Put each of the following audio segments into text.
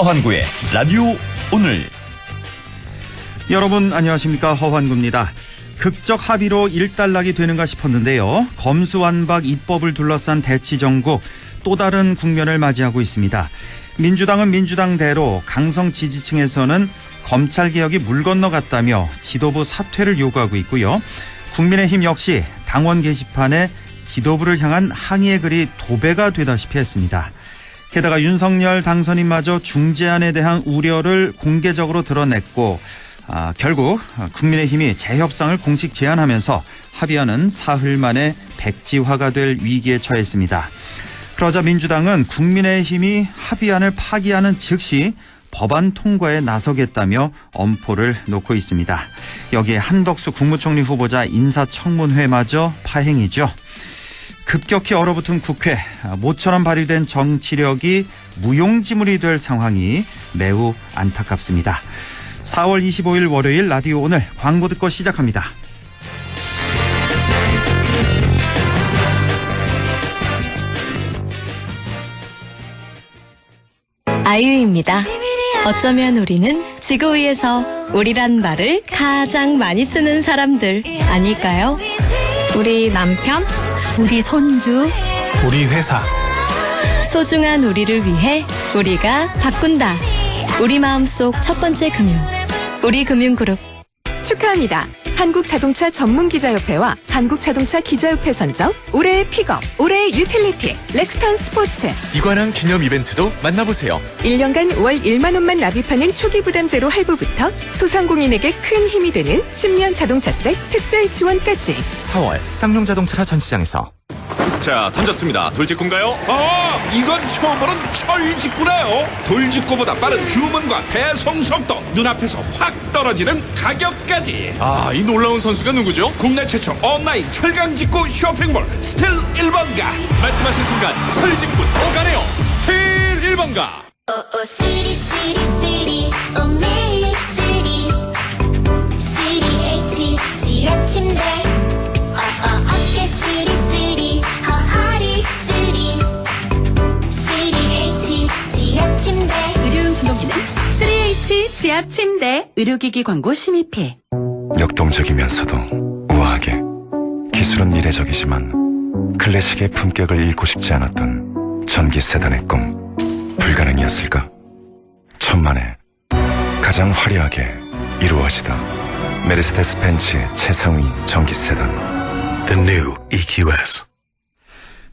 허환구의 라디오 오늘. 여러분 안녕하십니까, 허환구입니다. 극적 합의로 일단락이 되는가 싶었는데요. 검수완박 입법을 둘러싼 대치정국, 또 다른 국면을 맞이하고 있습니다. 민주당은 민주당대로, 강성 지지층에서는 검찰개혁이 물 건너갔다며 지도부 사퇴를 요구하고 있고요. 국민의힘 역시 당원 게시판에 지도부를 향한 항의의 글이 도배가 되다시피 했습니다. 게다가 윤석열 당선인마저 중재안에 대한 우려를 공개적으로 드러냈고, 결국 국민의힘이 재협상을 공식 제안하면서 합의안은 사흘 만에 백지화가 될 위기에 처했습니다. 그러자 민주당은 국민의힘이 합의안을 파기하는 즉시 법안 통과에 나서겠다며 엄포를 놓고 있습니다. 여기에 한덕수 국무총리 후보자 인사청문회마저 파행이죠. 급격히 얼어붙은 국회, 모처럼 발휘된 정치력이 무용지물이 될 상황이 매우 안타깝습니다. 4월 25일 월요일 라디오 오늘, 광고 듣고 시작합니다. 아유입니다. 어쩌면 우리는 지구 위에서 우리란 말을 가장 많이 쓰는 사람들 아닐까요? 우리 남편, 우리 손주, 우리 회사. 소중한 우리를 위해 우리가 바꾼다. 우리 마음속 첫 번째 금융, 우리금융그룹. 축하합니다. 한국자동차 전문기자협회와 한국자동차 기자협회 선정 올해의 픽업, 올해의 유틸리티 렉스턴 스포츠. 이관왕 기념 이벤트도 만나보세요. 1년간 월 1만 원만 납입하는 초기 부담 제로 할부부터 소상공인에게 큰 힘이 되는 10년 자동차세 특별 지원까지. 4월 쌍용자동차 전시장에서. 자, 던졌습니다. 돌직구인가요? 이건 처음 보는 철직구네요. 돌직구보다 빠른 주문과 배송 속도, 눈앞에서 확 떨어지는 가격까지. 이 놀라운 선수가 누구죠? 국내 최초 온라인 철강직구 쇼핑몰 스틸 1번가. 말씀하신 순간 철직구 오가네요. 스틸 1번가. 시리 시리 시리 매일 시리 시리 지압 침대 어깨 시리 시리 허리 시리 시리 지압 침대. 의료용 진동기는 3H 지압 침대. 의료기기 광고 심의필. 역동적이면서도 우아하게, 기술은 미래적이지만 클래식의 품격을 잃고 싶지 않았던 전기 세단의 꿈, 불가능이었을까? 천만에 가장 화려하게 이루어지다. 메르세데스 벤츠 최상위 전기 세단 The New EQS.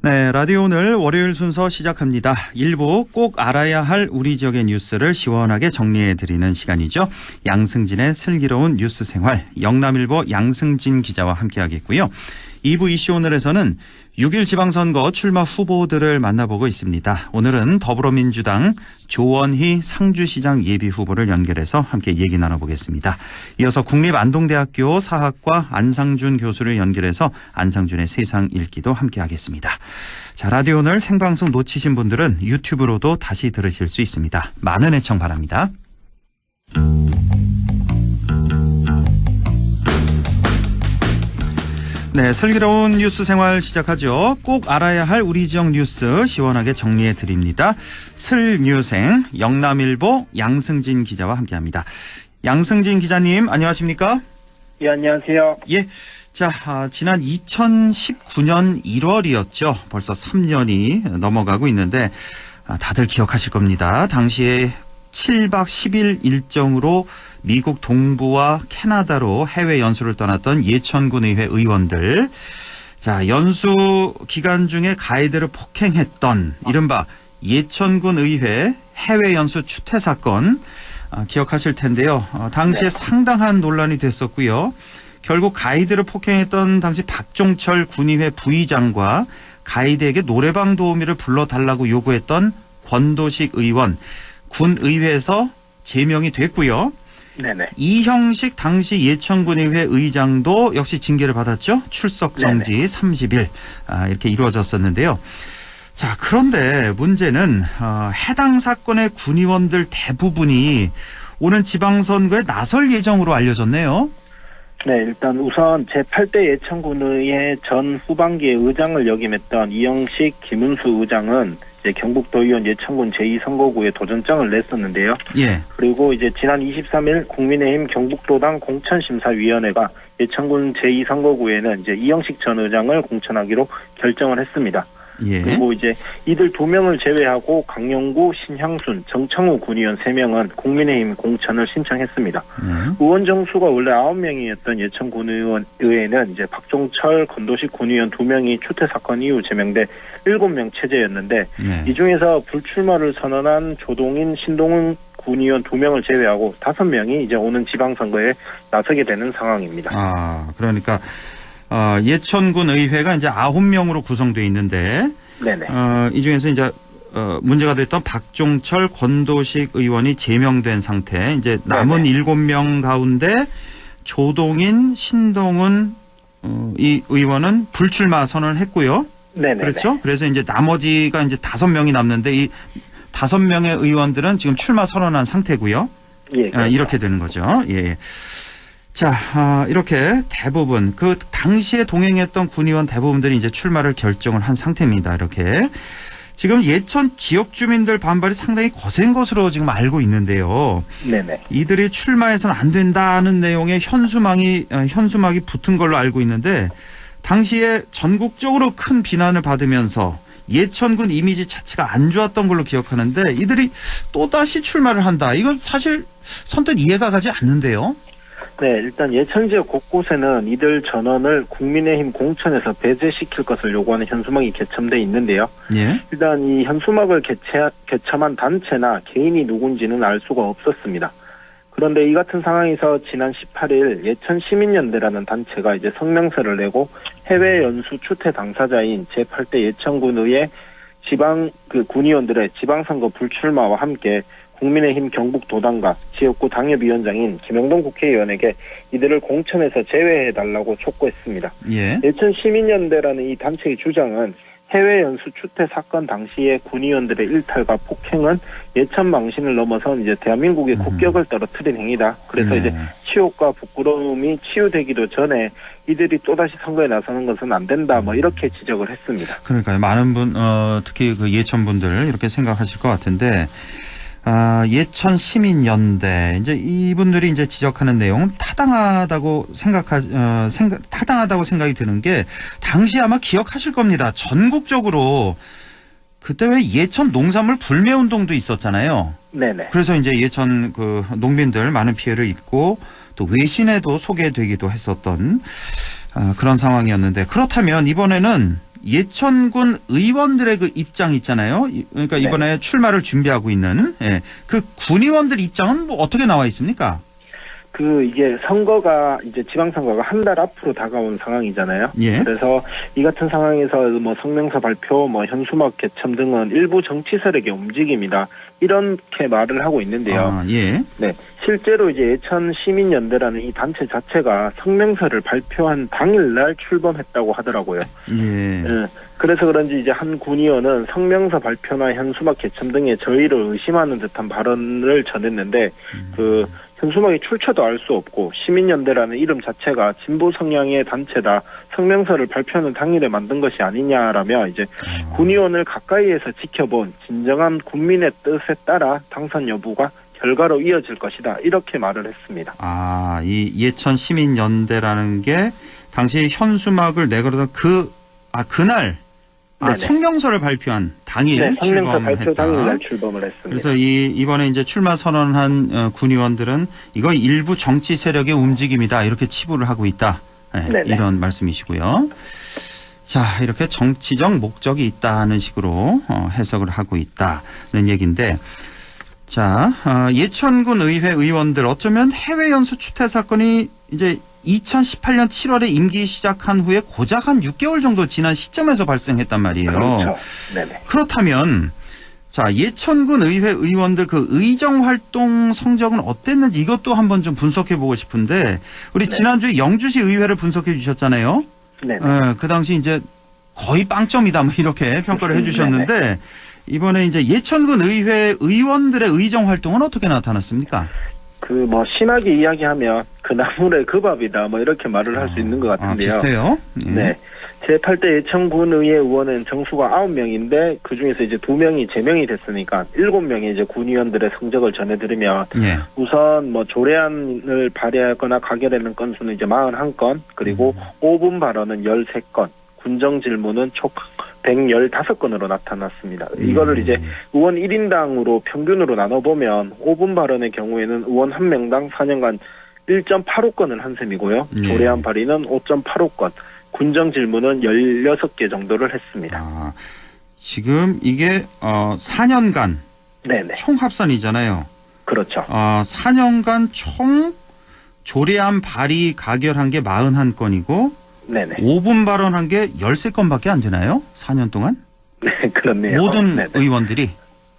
네, 라디오 오늘 월요일 순서 시작합니다. 1부 꼭 알아야 할 우리 지역의 뉴스를 시원하게 정리해드리는 시간이죠. 양승진의 슬기로운 뉴스 생활, 영남일보 양승진 기자와 함께하겠고요. 2부 이슈 오늘에서는 6.1 지방선거 출마 후보들을 만나보고 있습니다. 오늘은 더불어민주당 조원희 상주시장 예비후보를 연결해서 함께 얘기 나눠보겠습니다. 이어서 국립안동대학교 사학과 안상준 교수를 연결해서 안상준의 세상 읽기도 함께하겠습니다. 자, 라디오 오늘 생방송 놓치신 분들은 유튜브로도 다시 들으실 수 있습니다. 많은 애청 바랍니다. 네, 슬기로운 뉴스 생활 시작하죠. 꼭 알아야 할 우리 지역 뉴스 시원하게 정리해 드립니다. 슬뉴생 영남일보 양승진 기자와 함께합니다. 양승진 기자님, 안녕하십니까? 예, 안녕하세요. 예, 자, 지난 2019년 1월이었죠. 벌써 3년이 넘어가고 있는데 다들 기억하실 겁니다. 당시에 7박 10일 일정으로 미국 동부와 캐나다로 해외 연수를 떠났던 예천군 의회 의원들. 자, 연수 기간 중에 가이드를 폭행했던 이른바 예천군 의회 해외 연수 추태 사건 기억하실 텐데요. 당시에 상당한 논란이 됐었고요. 결국 가이드를 폭행했던 당시 박종철 군의회 부의장과 가이드에게 노래방 도우미를 불러달라고 요구했던 권도식 의원, 군의회에서 제명이 됐고요. 네네. 이형식 당시 예천군의회 의장도 역시 징계를 받았죠. 출석 정지 네네. 30일 이렇게 이루어졌었는데요. 자, 그런데 문제는 해당 사건의 군의원들 대부분이 오는 지방선거에 나설 예정으로 알려졌네요. 네, 일단 우선 제8대 예천군의회 전 후반기에 의장을 역임했던 이형식 김은수 의장은 이제 경북도의원 예천군 제2선거구에 도전장을 냈었는데요. 예. 그리고 이제 지난 23일 국민의힘 경북도당 공천심사위원회가 예천군 제2선거구에는 이제 이영식 전 의장을 공천하기로 결정을 했습니다. 예. 그리고 이제 이들 2명을 제외하고 강용구, 신향순, 정창우 군의원 3명은 국민의힘 공천을 신청했습니다. 의원 정수가 원래 9명이었던 예천군 의회는 이제 박종철, 건도식 군의원 2명이 추태 사건 이후 제명돼 7명 체제였는데 이 중에서 불출마를 선언한 조동인, 신동훈 군의원 2명을 제외하고 5명이 이제 오는 지방선거에 나서게 되는 상황입니다. 아, 그러니까 예천군 의회가 이제 9명으로 구성되어 있는데, 네네. 이 중에서 이제 문제가 됐던 박종철, 권도식 의원이 제명된 상태. 이제 남은 7명 가운데 조동인, 신동훈 이 의원은 불출마 선언을 했고요. 네네. 그렇죠? 그래서 이제 나머지가 이제 5명이 남는데 이 5명의 의원들은 지금 출마 선언한 상태고요. 예, 그렇죠. 이렇게 되는 거죠. 예. 자, 이렇게 대부분 그 당시에 동행했던 군의원 대부분들이 이제 출마를 결정을 한 상태입니다. 이렇게 지금 예천 지역 주민들 반발이 상당히 거센 것으로 지금 알고 있는데요. 네네. 이들이 출마해서는 안 된다는 내용의 현수막이 붙은 걸로 알고 있는데 당시에 전국적으로 큰 비난을 받으면서 예천군 이미지 자체가 안 좋았던 걸로 기억하는데 이들이 또다시 출마를 한다. 이건 사실 선뜻 이해가 가지 않는데요. 네, 일단 예천 지역 곳곳에는 이들 전원을 국민의힘 공천에서 배제시킬 것을 요구하는 현수막이 개첨돼 있는데요. 예. 일단 이 현수막을 개첨한 단체나 개인이 누군지는 알 수가 없었습니다. 그런데 이 같은 상황에서 지난 18일 예천 시민연대라는 단체가 이제 성명서를 내고 해외 연수 추태 당사자인 제8대 예천군의회 지방 군의원들의 지방선거 불출마와 함께 국민의힘 경북도당과 지역구 당협위원장인 김영동 국회의원에게 이들을 공천에서 제외해달라고 촉구했습니다. 예. 예천 시민연대라는 이 단체의 주장은 해외 연수 추태 사건 당시에 군의원들의 일탈과 폭행은 예천 망신을 넘어선 이제 대한민국의 국격을 떨어뜨린 행위다. 그래서 이제 치욕과 부끄러움이 치유되기도 전에 이들이 또다시 선거에 나서는 것은 안 된다. 뭐 이렇게 지적을 했습니다. 그러니까요. 많은 분, 특히 그 예천 분들 이렇게 생각하실 것 같은데. 예천 시민연대 이제 이분들이 이제 지적하는 내용은 타당하다고 생각이 드는 게 당시 아마 기억하실 겁니다. 전국적으로 그때 왜 예천 농산물 불매 운동도 있었잖아요. 네네. 그래서 이제 예천 그 농민들 많은 피해를 입고 또 외신에도 소개되기도 했었던 그런 상황이었는데 그렇다면 이번에는 예천군 의원들의 그 입장 있잖아요. 그러니까 이번에 출마를 준비하고 있는 그 군의원들 입장은 뭐 어떻게 나와 있습니까? 이게 선거가 이제 지방선거가 한 달 앞으로 다가온 상황이잖아요. 예. 그래서 이 같은 상황에서 뭐 성명서 발표, 뭐 현수막 개첨 등은 일부 정치 세력의 움직임이다. 이렇게 말을 하고 있는데요. 예. 네. 실제로 이제 예천 시민연대라는 이 단체 자체가 성명서를 발표한 당일날 출범했다고 하더라고요. 예. 그래서 그런지 이제 한 군의원은 성명서 발표나 현수막 개첨 등의 저희를 의심하는 듯한 발언을 전했는데 현수막이 출처도 알 수 없고 시민연대라는 이름 자체가 진보 성향의 단체다. 성명서를 발표하는 당일에 만든 것이 아니냐라며 이제 군의원을 가까이에서 지켜본 진정한 국민의 뜻에 따라 당선 여부가 결과로 이어질 것이다. 이렇게 말을 했습니다. 이 예천 시민연대라는 게 당시 현수막을 내걸었던 그날 성명서를 발표한 당일 성명서 발표 출범했다. 당일날 출범을 했습니다. 그래서 이번에 이제 출마 선언한 군의원들은 이거 일부 정치 세력의 움직임이다 이렇게 치부를 하고 있다. 이런 말씀이시고요. 자, 이렇게 정치적 목적이 있다는 식으로 해석을 하고 있다는 얘기인데, 자, 예천군 의회 의원들 어쩌면 해외 연수 추태 사건이 이제 2018년 7월에 임기 시작한 후에 고작 한 6개월 정도 지난 시점에서 발생했단 말이에요. 그렇죠. 네네. 그렇다면 자, 예천군 의회 의원들 그 의정 활동 성적은 어땠는지 이것도 한번 좀 분석해 보고 싶은데 우리 지난주에 영주시 의회를 분석해 주셨잖아요. 네. 그 당시 이제 거의 빵점이다 뭐 이렇게 평가를 해 주셨는데 이번에 이제 예천군 의회 의원들의 의정 활동은 어떻게 나타났습니까? 심하게 이야기하면 나물의 그 밥이다 뭐 이렇게 말을 할 수 있는 것 같은데요. 비슷해요. 예. 네. 제8대 예천군의회 의원은 정수가 9명인데 그중에서 이제 2명이 제명이 됐으니까 7명의 이제 군의원들의 성적을 전해드리면 예. 우선 뭐 조례안을 발의하거나 가결하는 건수는 이제 41건, 그리고 5분 발언은 13건, 군정 질문은 총 115건으로 나타났습니다. 이거를 이제 의원 1인당으로 평균으로 나눠보면 5분 발언의 경우에는 의원 1명당 4년간 1.85건을 한 셈이고요. 조례안 발의는 5.85건, 군정 질문은 16개 정도를 했습니다. 지금 이게 4년간 네네. 총 합산이잖아요. 그렇죠. 4년간 총 조례안 발의 가결한 게 41건이고 네네. 5분 발언한 게 13건밖에 안 되나요? 4년 동안? 네, 그렇네요. 모든 네네. 의원들이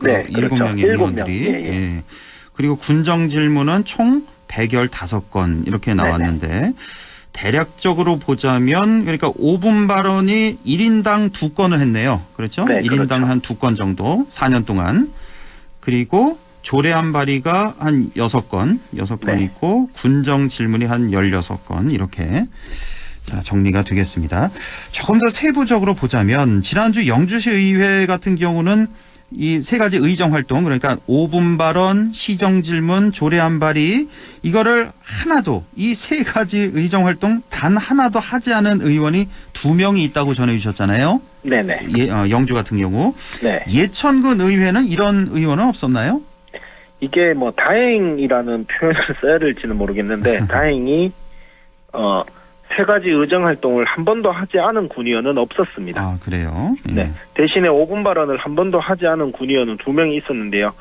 네, 7명의 그렇죠. 의원들이 7명. 예. 예. 그리고 군정 질문은 총 115건 이렇게 나왔는데 네네. 대략적으로 보자면 그러니까 5분 발언이 1인당 2건을 했네요. 그렇죠? 네, 1인당 그렇죠. 한 2건 정도 4년 동안. 그리고 조례안 발의가 한 6건 네. 있고 군정 질문이 한 16건 이렇게 자, 정리가 되겠습니다. 조금 더 세부적으로 보자면 지난주 영주시 의회 같은 경우는 이 세 가지 의정 활동, 그러니까 5분 발언, 시정 질문, 조례안 발의, 이거를 하나도, 이 세 가지 의정 활동 단 하나도 하지 않은 의원이 2명이 있다고 전해 주셨잖아요. 네네. 영주 같은 경우. 네. 예천군 의회는 이런 의원은 없었나요? 이게 뭐 다행이라는 표현을 써야 될지는 모르겠는데 다행히 세 가지 의정 활동을 한 번도 하지 않은 군의원은 없었습니다. 아, 그래요? 예. 네. 대신에 5분 발언을 한 번도 하지 않은 군의원은 2명이 있었는데요.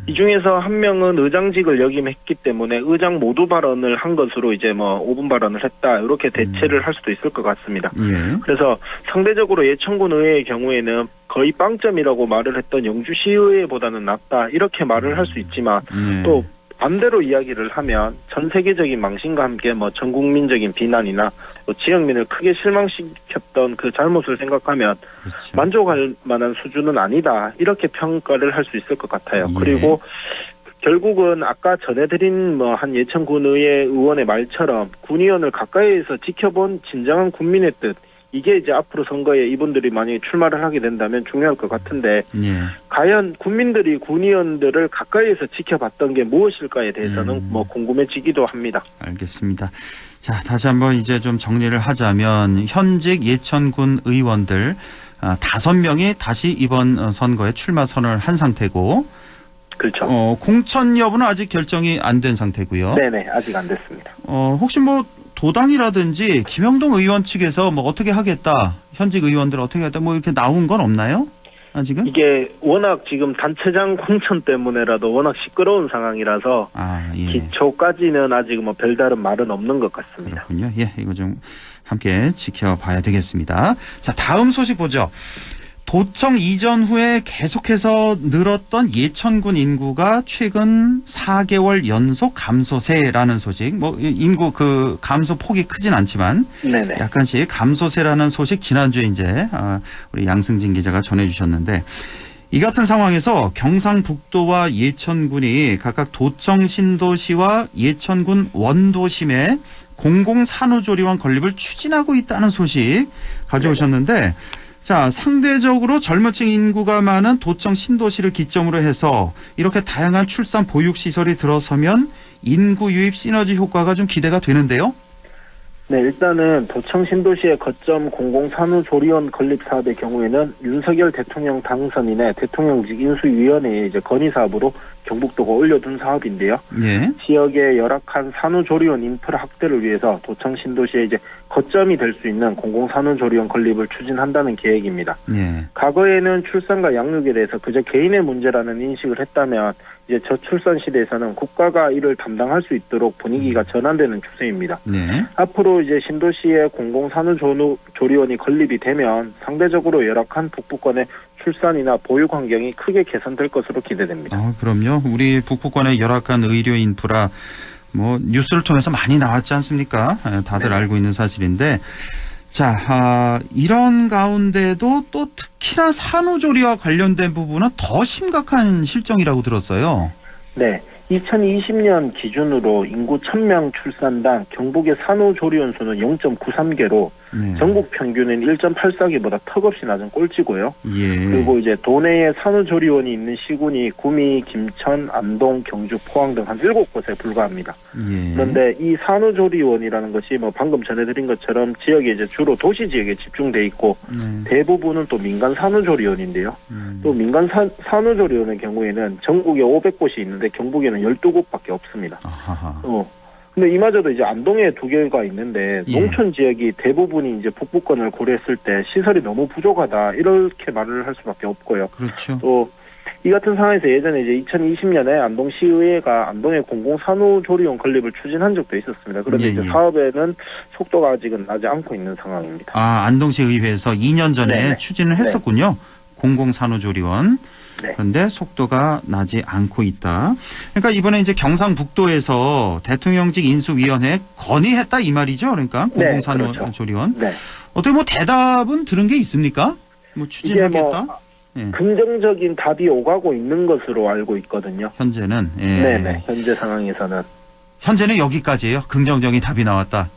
이 중에서 한 명은 의장직을 역임했기 때문에 의장 모두 발언을 한 것으로 이제 뭐 5분 발언을 했다, 이렇게 대체를 할 수도 있을 것 같습니다. 예. 그래서 상대적으로 예천군 의회의 경우에는 거의 빵점이라고 말을 했던 영주시의회보다는 낫다, 이렇게 말을 할 수 있지만 예. 또 반대로 이야기를 하면 전 세계적인 망신과 함께 뭐 전 국민적인 비난이나 또 지역민을 크게 실망시켰던 그 잘못을 생각하면 그렇죠. 만족할 만한 수준은 아니다, 이렇게 평가를 할 수 있을 것 같아요. 예. 그리고 결국은 아까 전해드린 뭐 한 예천군의회 의원의 말처럼 군의원을 가까이에서 지켜본 진정한 국민의 뜻, 이게 이제 앞으로 선거에 이분들이 만약에 출마를 하게 된다면 중요할 것 같은데 예. 과연 국민들이 군의원들을 가까이에서 지켜봤던 게 무엇일까에 대해서는 뭐 궁금해지기도 합니다. 알겠습니다. 자, 다시 한번 이제 좀 정리를 하자면 현직 예천군 의원들 5명이 다시 이번 선거에 출마 선언을 한 상태고, 그렇죠. 공천 여부는 아직 결정이 안 된 상태고요. 네네, 아직 안 됐습니다. 혹시 뭐 도당이라든지 김영동 의원 측에서 뭐 어떻게 하겠다, 현직 의원들 어떻게 하겠다, 뭐 이렇게 나온 건 없나요? 아직은? 이게 워낙 지금 단체장 공천 때문에라도 워낙 시끄러운 상황이라서 예. 기초까지는 아직 뭐 별다른 말은 없는 것 같습니다. 그렇군요. 예, 이거 좀 함께 지켜봐야 되겠습니다. 자, 다음 소식 보죠. 도청 이전 후에 계속해서 늘었던 예천군 인구가 최근 4개월 연속 감소세라는 소식. 뭐 인구 그 감소 폭이 크진 않지만 네네. 약간씩 감소세라는 소식 지난주에 이제 우리 양승진 기자가 전해주셨는데, 이 같은 상황에서 경상북도와 예천군이 각각 도청 신도시와 예천군 원도심에 공공산후조리원 건립을 추진하고 있다는 소식 가져오셨는데, 자, 상대적으로 젊은층 인구가 많은 도청 신도시를 기점으로 해서 이렇게 다양한 출산 보육시설이 들어서면 인구 유입 시너지 효과가 좀 기대가 되는데요. 네, 일단은 도청 신도시의 거점 공공산후조리원 건립 사업의 경우에는 윤석열 대통령 당선인의 대통령직 인수위원회에 이제 건의 사업으로 경북도가 올려둔 사업인데요. 예. 지역의 열악한 산후조리원 인프라 확대를 위해서 도청 신도시의 이제 거점이 될 수 있는 공공산후조리원 건립을 추진한다는 계획입니다. 예. 과거에는 출산과 양육에 대해서 그저 개인의 문제라는 인식을 했다면 이제 저출산 시대에서는 국가가 이를 담당할 수 있도록 분위기가 전환되는 추세입니다. 네. 앞으로 이제 신도시의 공공산후조리원이 건립이 되면 상대적으로 열악한 북부권의 출산이나 보육 환경이 크게 개선될 것으로 기대됩니다. 그럼요. 우리 북부권의 열악한 의료 인프라 뭐 뉴스를 통해서 많이 나왔지 않습니까? 다들 네. 알고 있는 사실인데, 자, 이런 가운데도 또 특히나 산후조리와 관련된 부분은 더 심각한 실정이라고 들었어요. 네. 2020년 기준으로 인구 1000명 출산당 경북의 산후조리원 수는 0.93개로 네. 전국 평균은 1.84개보다 턱없이 낮은 꼴찌고요. 예. 그리고 이제 도내에 산후조리원이 있는 시군이 구미, 김천, 안동, 경주, 포항 등 한 7곳에 불과합니다. 예. 그런데 이 산후조리원이라는 것이 뭐 방금 전해드린 것처럼 지역에 이제 주로 도시 지역에 집중돼 있고 대부분은 또 민간 산후조리원인데요. 또 민간 산후조리원의 경우에는 전국에 500곳이 있는데 경북에는 12곳밖에 없습니다. 아하하. 근데 이마저도 이제 안동에 2개가 있는데 예. 농촌 지역이 대부분이 이제 북부권을 고려했을 때 시설이 너무 부족하다 이렇게 말을 할 수밖에 없고요. 그렇죠. 또 이 같은 상황에서 예전에 이제 2020년에 안동시의회가 안동에 공공산후조리원 건립을 추진한 적도 있었습니다. 그런데 예, 이제 예. 사업에는 속도가 아직은 나지 않고 있는 상황입니다. 아, 안동시 의회에서 2년 전에 네네. 추진을 했었군요. 공공산후조리원. 네. 그런데 속도가 나지 않고 있다. 그러니까 이번에 이제 경상북도에서 대통령직 인수위원회 건의했다 이 말이죠. 그러니까 공공산후조리원. 네. 어떻게 뭐 대답은 들은 게 있습니까? 뭐 추진하겠다. 예. 긍정적인 답이 오가고 있는 것으로 알고 있거든요. 현재는. 예. 네네. 현재 상황에서는. 현재는 여기까지예요. 긍정적인 답이 나왔다.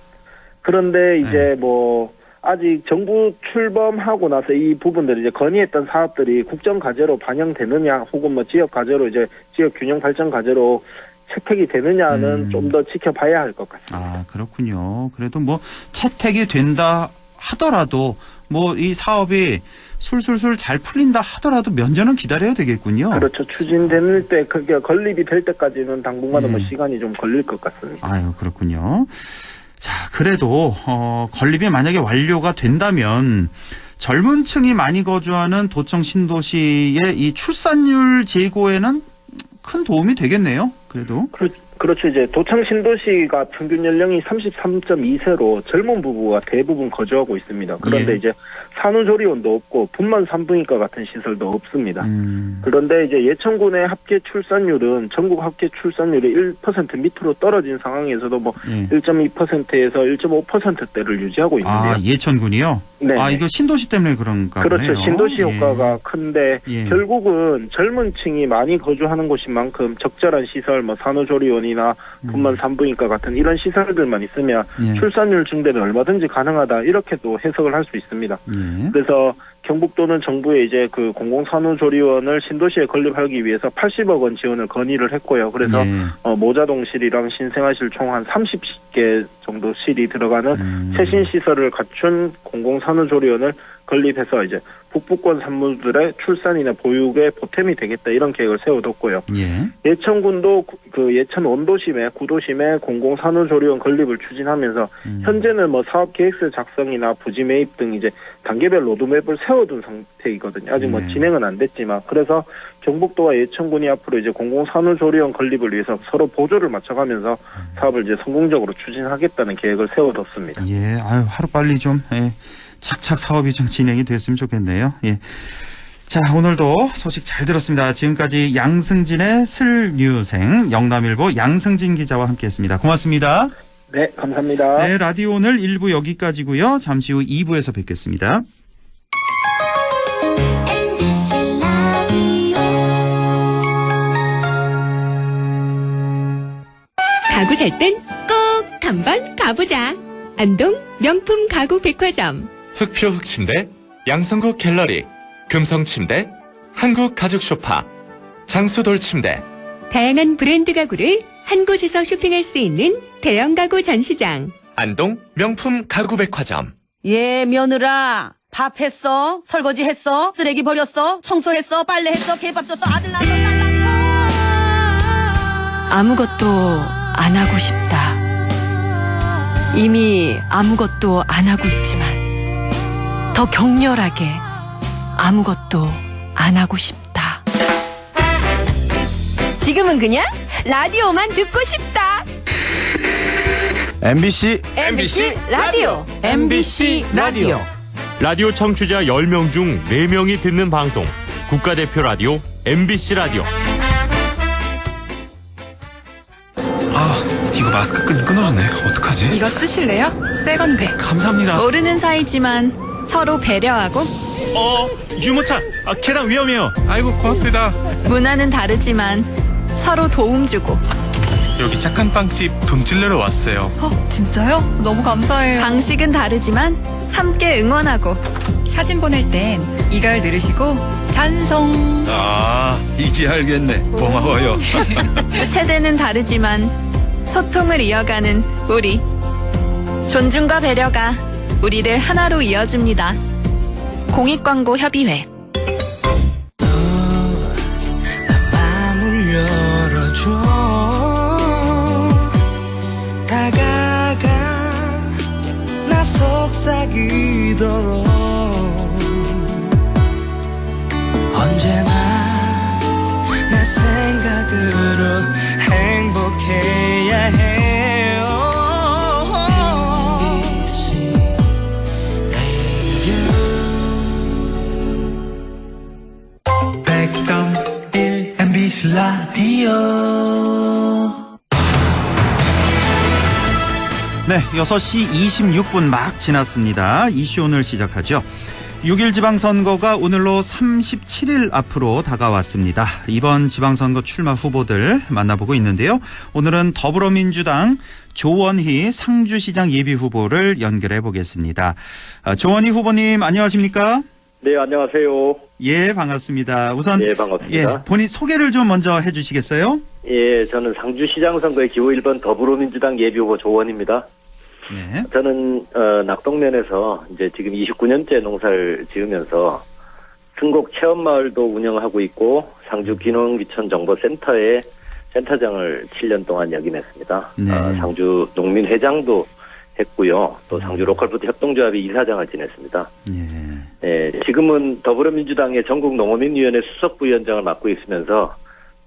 그런데 이제 뭐 아직 정부 출범하고 나서 이 부분들이 이제 건의했던 사업들이 국정 과제로 반영되느냐, 혹은 뭐 지역 과제로 이제 지역 균형 발전 과제로 채택이 되느냐는 좀 더 지켜봐야 할 것 같습니다. 아, 그렇군요. 그래도 뭐 채택이 된다 하더라도 뭐 이 사업이 술술술 잘 풀린다 하더라도 몇 년은 기다려야 되겠군요. 그렇죠. 추진될 때 그게 건립이 될 때까지는 당분간은 뭐 시간이 좀 걸릴 것 같습니다. 아유, 그렇군요. 자, 그래도 건립이 만약에 완료가 된다면 젊은 층이 많이 거주하는 도청 신도시의 이 출산율 제고에는 큰 도움이 되겠네요. 그래도. 그렇죠. 이제 도청 신도시가 평균 연령이 33.2세로 젊은 부부가 대부분 거주하고 있습니다. 그런데 예. 이제 산후조리원도 없고 분만 산부인과 같은 시설도 없습니다. 그런데 이제 예천군의 합계 출산율은 전국 합계 출산율이 1% 밑으로 떨어진 상황에서도 뭐 예. 1.2%에서 1.5%대를 유지하고 있는데요. 아, 예천군이요? 네. 아, 이거 신도시 때문에 그런가 보네요. 그렇죠. 신도시 예. 효과가 큰데 예. 결국은 젊은 층이 많이 거주하는 곳인 만큼 적절한 시설, 뭐 산후조리원이나 분만 산부인과 같은 이런 시설들만 있으면 예. 출산율 증대는 얼마든지 가능하다 이렇게도 해석을 할 수 있습니다. 예. 그래서 경북도는 정부에 이제 그 공공산후조리원을 신도시에 건립하기 위해서 80억 원 지원을 건의를 했고요. 그래서 예. 모자동실이랑 신생아실 총 한 30개 정도 실이 들어가는 최신 시설을 갖춘 공공산후조리원을 건립해서 이제 북부권 산모들의 출산이나 보육에 보탬이 되겠다 이런 계획을 세워뒀고요. 예. 예천군도 그 예천 원도심에 구도심에 공공산후조리원 건립을 추진하면서 현재는 뭐 사업 계획서 작성이나 부지 매입 등 이제 단계별 로드맵을 세워둔 상태이거든요. 아직 뭐 네. 진행은 안 됐지만 그래서 경북도와 예천군이 앞으로 이제 공공산후조리원 건립을 위해서 서로 보조를 맞춰가면서 사업을 이제 성공적으로 추진하겠다는 계획을 세워뒀습니다. 예. 아유, 하루빨리 좀 착착 사업이 좀 진행이 됐으면 좋겠네요. 예. 자, 오늘도 소식 잘 들었습니다. 지금까지 양승진의 슬뉴생 영남일보 양승진 기자와 함께했습니다. 고맙습니다. 네, 감사합니다. 네, 라디오 오늘 1부 여기까지고요. 잠시 후 2부에서 뵙겠습니다. 가구 살 땐 꼭 한번 가보자. 안동 명품 가구 백화점. 흑표 흑침대, 양성국 갤러리, 금성침대, 한국가죽소파, 장수돌침대. 다양한 브랜드 가구를 한 곳에서 쇼핑할 수 있는 대형 가구 전시장. 안동 명품 가구백화점. 예, 며느라. 밥 했어? 설거지 했어? 쓰레기 버렸어? 청소했어? 빨래했어? 개밥 줬어? 아들 낳았어? 딸 낳았어? 아무것도 안 하고 싶다. 이미 아무것도 안 하고 있지만 더 격렬하게 아무것도 안 하고 싶다. 지금은 그냥 라디오만 듣고 싶다. MBC 라디오. MBC 라디오. 라디오 청취자 10명 중 4명이 듣는 방송. 국가대표 라디오 MBC 라디오. 이거 마스크 끈이 끊어졌네. 어떡하지? 이거 쓰실래요? 새 건데. 감사합니다. 모르는 사이지만 서로 배려하고 유모차. 계단 위험해요. 아이고 고맙습니다. 문화는 다르지만 서로 도움 주고. 여기 착한 빵집 돈 찔러러 왔어요. 진짜요? 너무 감사해요. 방식은 다르지만 함께 응원하고. 사진 보낼 땐 이걸 누르시고 찬송. 아, 이제 알겠네. 고마워요. 세대는 다르지만 소통을 이어가는 우리. 존중과 배려가 우리를 하나로 이어줍니다. 공익광고협의회. 마음을 열어줘. 다가가 나 속삭이도록. 언제나 나 생각으로 행복해야 해요. MBC 라디오. 네, 6시 26분 막 지났습니다. 이슈 오늘 시작하죠. 6.1 지방선거가 오늘로 37일 앞으로 다가왔습니다. 이번 지방선거 출마 후보들 만나보고 있는데요. 오늘은 더불어민주당 조원희 상주시장 예비후보를 연결해 보겠습니다. 조원희 후보님 안녕하십니까? 네, 안녕하세요. 예, 반갑습니다. 우선 네, 반갑습니다. 예, 본인 소개를 좀 먼저 해 주시겠어요? 예, 저는 상주시장 선거의 기호 1번 더불어민주당 예비후보 조원입니다. 네. 저는 낙동면에서 이제 지금 29년째 농사를 지으면서 승곡 체험마을도 운영하고 있고 상주 귀농귀촌 정보센터에 센터장을 7년 동안 역임했습니다. 네. 상주 농민회장도 했고요. 또 상주 로컬푸드 협동조합의 이사장을 지냈습니다. 예, 지금은 더불어민주당의 전국농어민위원회 수석부위원장을 맡고 있으면서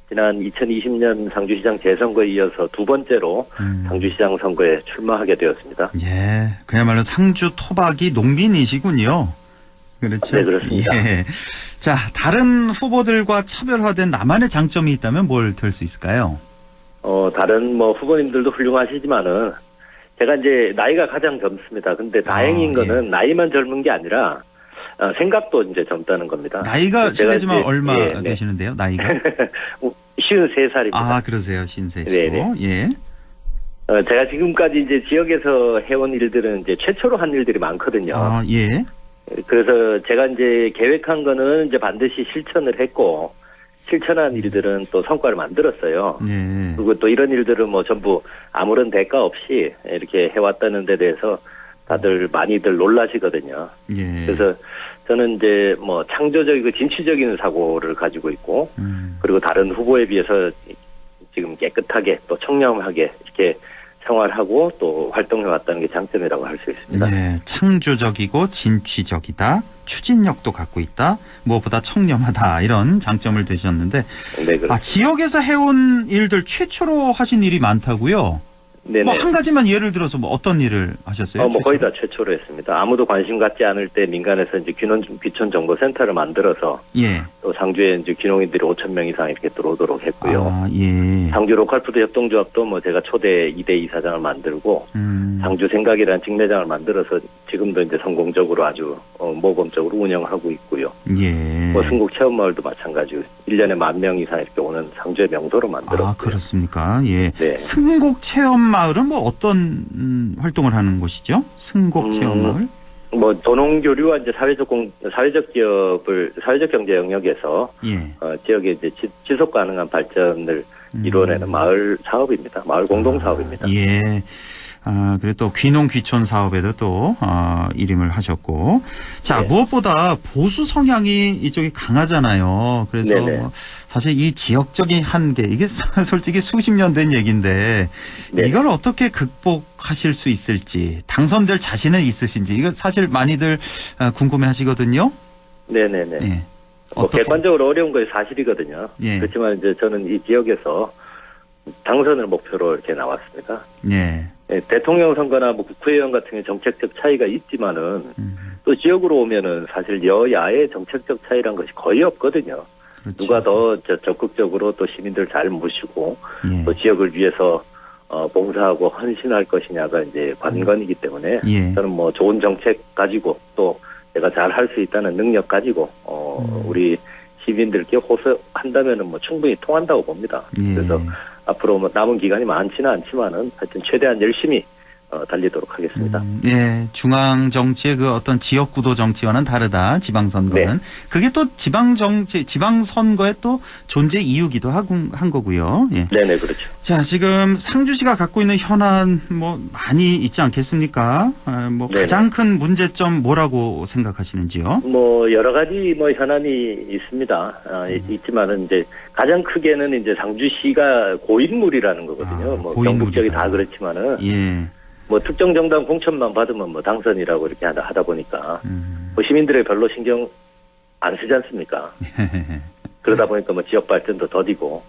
지난 2020년 상주시장 재선거에 이어서 두 번째로 상주시장 선거에 출마하게 되었습니다. 예, 그야말로 상주 토박이 농민이시군요. 그렇죠? 네, 그렇습니다. 예. 자, 다른 후보들과 차별화된 나만의 장점이 있다면 뭘 들 수 있을까요? 다른 후보님들도 훌륭하시지만은 제가 이제 나이가 가장 젊습니다. 근데 다행인 거는 나이만 젊은 게 아니라 생각도 이제 젊다는 겁니다. 나이가 실례지만 얼마 되시는데요? 나이가? 53살입니다. 아, 그러세요. 53시고. 네네. 예. 제가 지금까지 이제 지역에서 해온 일들은 이제 최초로 한 일들이 많거든요. 아, 예. 그래서 제가 이제 계획한 거는 이제 반드시 실천을 했고, 실천한 일들은 또 성과를 만들었어요. 네. 그리고 또 이런 일들은 전부 아무런 대가 없이 이렇게 해왔다는 데 대해서 다들 많이들 놀라시거든요. 예. 그래서 저는 이제 창조적이고 진취적인 사고를 가지고 있고, 그리고 다른 후보에 비해서 지금 깨끗하게 또 청렴하게 이렇게 생활하고 또 활동해왔다는 게 장점이라고 할 수 있습니다. 네, 창조적이고 진취적이다. 추진력도 갖고 있다. 무엇보다 청렴하다. 이런 장점을 드셨는데 네, 지역에서 해온 일들 최초로 하신 일이 많다고요? 네네. 한 가지만 예를 들어서 어떤 일을 하셨어요? 거의 다 최초로 했습니다. 아무도 관심 갖지 않을 때 민간에서 이제 귀촌 정보센터를 만들어서 예. 또 상주에 이제 귀농인들이 5,000명 이상 이렇게 들어오도록 했고요. 아, 예. 상주 로컬푸드 협동조합도 제가 초대 2대 이사장을 만들고 상주 생각이라는 직내장을 만들어서 지금도 이제 성공적으로 아주 모범적으로 운영하고 있고요. 예. 승곡 체험마을도 마찬가지고 1년에 10,000명 이상 이렇게 오는 상주의 명소로 만들었고요. 아, 그렇습니까? 예. 네. 승곡 체험마을은 어떤 활동을 하는 곳이죠? 승곡 체험마을? 도농교류와 이제 사회적 경제 영역에서 예. 지역의 이제 지속 가능한 발전을 이루어내는 마을 사업입니다. 마을 공동 사업입니다. 예. 그리고 또 귀농귀촌 사업에도 또 일임을 하셨고, 자, 무엇보다 보수 성향이 이쪽이 강하잖아요. 그래서 사실 이 지역적인 한계, 이게 솔직히 수십 년 된 얘기인데 이걸 어떻게 극복하실 수 있을지, 당선될 자신은 있으신지, 이거 사실 많이들 궁금해하시거든요. 네네네. 예. 객관적으로 어려운 것이 사실이거든요. 예. 그렇지만 이제 저는 이 지역에서 당선을 목표로 이렇게 나왔습니다. 예. 대통령 선거나 국회의원 같은 경우 정책적 차이가 있지만은 또 지역으로 오면은 사실 여야의 정책적 차이란 것이 거의 없거든요. 그렇죠. 누가 더 적극적으로 또 시민들 잘 모시고 또 지역을 위해서 봉사하고 헌신할 것이냐가 이제 관건이기 때문에 저는 좋은 정책 가지고 또 내가 잘 할 수 있다는 능력 가지고 우리 시민들께 호소한다면은 뭐 충분히 통한다고 봅니다. 예. 그래서 앞으로 뭐 남은 기간이 많지는 않지만은 하여튼 최대한 열심히 달리도록 하겠습니다. 예, 중앙 정치의 그 어떤 지역구도 정치와는 다르다. 지방선거는. 네. 그게 또 지방 정치, 지방선거의 또 존재 이유기도 한 거고요. 예. 네네, 그렇죠. 자, 지금 상주시가 갖고 있는 현안 뭐 많이 있지 않겠습니까? 뭐 네네. 가장 큰 문제점 뭐라고 생각하시는지요? 뭐 여러 가지 뭐 현안이 있습니다. 있지만은 이제 가장 크게는 이제 상주시가 고인물이라는 거거든요. 뭐 전국적이 다 그렇지만은. 예. 뭐 특정 정당 공천만 받으면 뭐 당선이라고 이렇게 하다 보니까 뭐 시민들이 별로 신경 안 쓰지 않습니까? 그러다 보니까 뭐 지역 발전도 더디고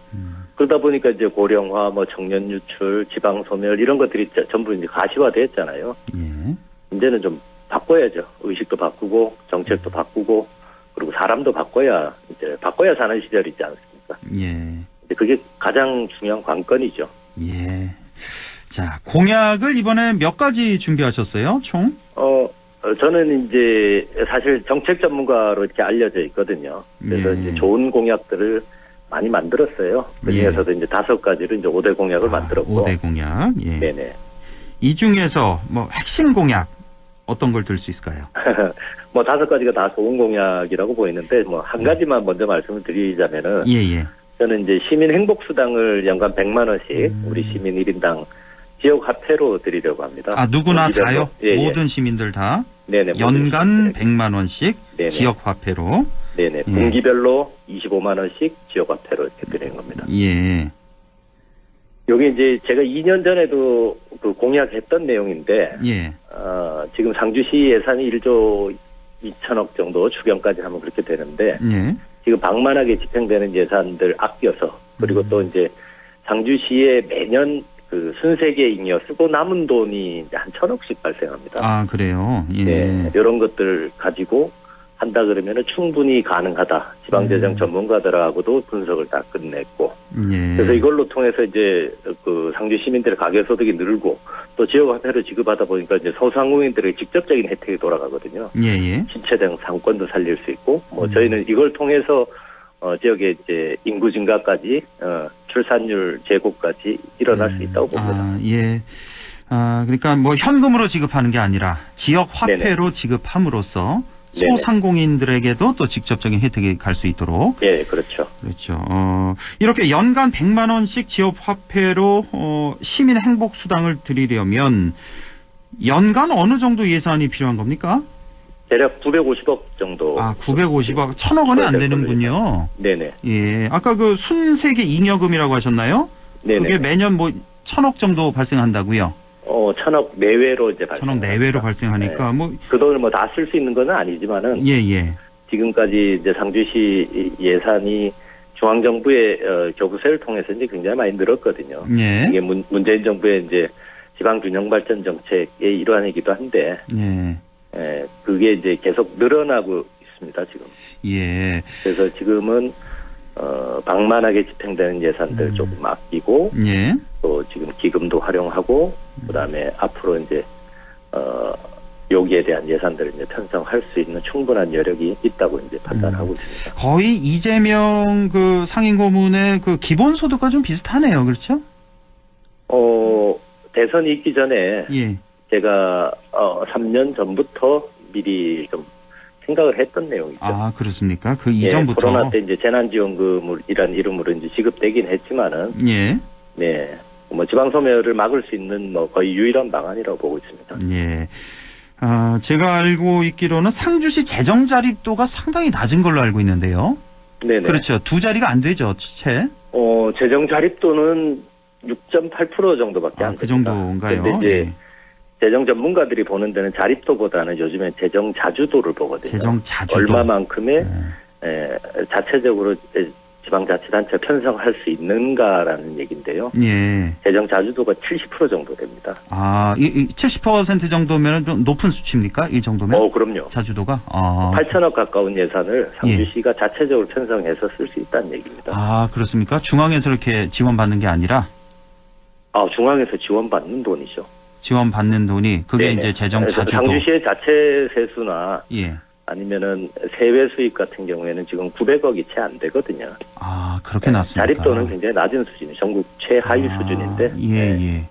그러다 보니까 이제 고령화, 뭐 청년 유출, 지방 소멸 이런 것들이 전부 이제 가시화됐잖아요. 예. 이제는 좀 바꿔야죠. 의식도 바꾸고 정책도 바꾸고 그리고 사람도 바꿔야 사는 시절이 있지 않습니까? 예. 그게 가장 중요한 관건이죠. 예. 자, 공약을 이번에 몇 가지 준비하셨어요, 총? 저는 이제 사실 정책 전문가로 이렇게 알려져 있거든요. 그래서 이제 좋은 공약들을 많이 만들었어요. 그 중에서도 이제 5가지를 이제 5대 공약을 만들었고. 5대 공약. 예. 네네. 이 중에서 뭐 핵심 공약 어떤 걸 들 수 있을까요? 뭐 5가지가 다 좋은 공약이라고 보이는데 뭐 한 가지만 먼저 말씀을 드리자면은. 예. 저는 이제 시민 행복 수당을 연간 100만 원씩 우리 시민 1인당 지역 화폐로 드리려고 합니다. 아, 누구나 다요? 예, 모든 시민들 다? 네네. 연간 100만 원씩 네네. 지역 화폐로? 네네. 분기별로 25만 원씩 지역 화폐로 이렇게 드리는 겁니다. 예. 여기 이제 제가 2년 전에도 그 공약했던 내용인데, 예. 지금 상주시 예산이 1조 2천억 정도 추경까지 하면 그렇게 되는데, 예. 지금 방만하게 집행되는 예산들 아껴서, 그리고 또 이제 상주시에 매년 그 순세계 잉여 쓰고 남은 돈이 이제 한 1,000억씩 발생합니다. 아, 그래요? 예. 네, 이런 것들 가지고 한다 그러면은 충분히 가능하다. 지방재정 전문가들하고도 분석을 다 끝냈고. 예. 그래서 이걸로 통해서 이제 그 상주 시민들의 가계소득이 늘고 또 지역화폐를 지급하다 보니까 이제 소상공인들의 직접적인 혜택이 돌아가거든요. 예. 신체적 상권도 살릴 수 있고, 뭐 저희는 이걸 통해서 지역의 이제 인구 증가까지, 출산율 제고까지 일어날 수 있다고 봅니다. 아, 예. 그러니까 뭐 현금으로 지급하는 게 아니라 지역 화폐로 네네. 지급함으로써 소상공인들에게도 또 직접적인 혜택이 갈 수 있도록. 예, 그렇죠. 그렇죠. 이렇게 연간 100만 원씩 지역 화폐로 시민 행복 수당을 드리려면 연간 어느 정도 예산이 필요한 겁니까? 대략 950억 정도. 아, 950억. 1,000억 원이 안 되는군요. 네네. 예. 아까 그 순세계 잉여금이라고 하셨나요? 네네. 그게 매년 뭐 1,000억 정도 발생한다고요? 1,000억 내외로 이제 1,000억 내외로 발생하니까 네. 뭐 그 돈을 뭐 다 쓸 수 있는 건 아니지만은 예. 지금까지 이제 상주시 예산이 중앙정부의 교부세를 통해서 이제 굉장히 많이 늘었거든요. 예. 이게 문재인 정부의 이제 지방균형발전 정책의 일환이기도 한데, 그게 이제 계속 늘어나고 있습니다, 지금. 예. 그래서 지금은 방만하게 집행되는 예산들 조금 아끼고, 예. 또 지금 기금도 활용하고, 그다음에 앞으로 이제 여기에 대한 예산들을 이제 편성할 수 있는 충분한 여력이 있다고 이제 판단하고 있습니다. 거의 이재명 그 상임고문의 그 기본소득과 좀 비슷하네요, 그렇죠? 대선이 있기 전에 제가 3년 전부터 미리 좀 생각을 했던 내용이죠. 아, 그렇습니까? 그 이전부터. 코로나 때 이제 재난지원금이란 이름으로 이제 지급되긴 했지만은, 네, 뭐 지방소멸을 막을 수 있는 뭐 거의 유일한 방안이라고 보고 있습니다. 예. 제가 알고 있기로는 상주시 재정 자립도가 상당히 낮은 걸로 알고 있는데요. 네네. 그렇죠. 2자리가 안 되죠, 채. 재정 자립도는 6.8% 정도밖에 안 됩니다. 그 정도인가요? 근데 이제 재정 전문가들이 보는 데는 자립도보다는 요즘에 재정 자주도를 보거든요. 재정 자주도. 얼마만큼의 자체적으로 지방자치단체 편성할 수 있는가라는 얘기인데요. 예. 재정 자주도가 70% 정도 됩니다. 아, 70% 정도면 좀 높은 수치입니까? 이 정도면? 그럼요. 자주도가? 8천억 가까운 예산을 상주시가 자체적으로 편성해서 쓸 수 있다는 얘기입니다. 아, 그렇습니까? 중앙에서 이렇게 지원받는 게 아니라? 중앙에서 지원받는 돈이죠. 지원받는 돈이 그게 네네. 이제 재정 자주도. 상주시의 자체 세수나 아니면은 세외 수입 같은 경우에는 지금 900억이 채 안 되거든요. 아, 그렇게 났습니까? 자립도는 굉장히 낮은 수준이 전국 최하위 수준인데. 예.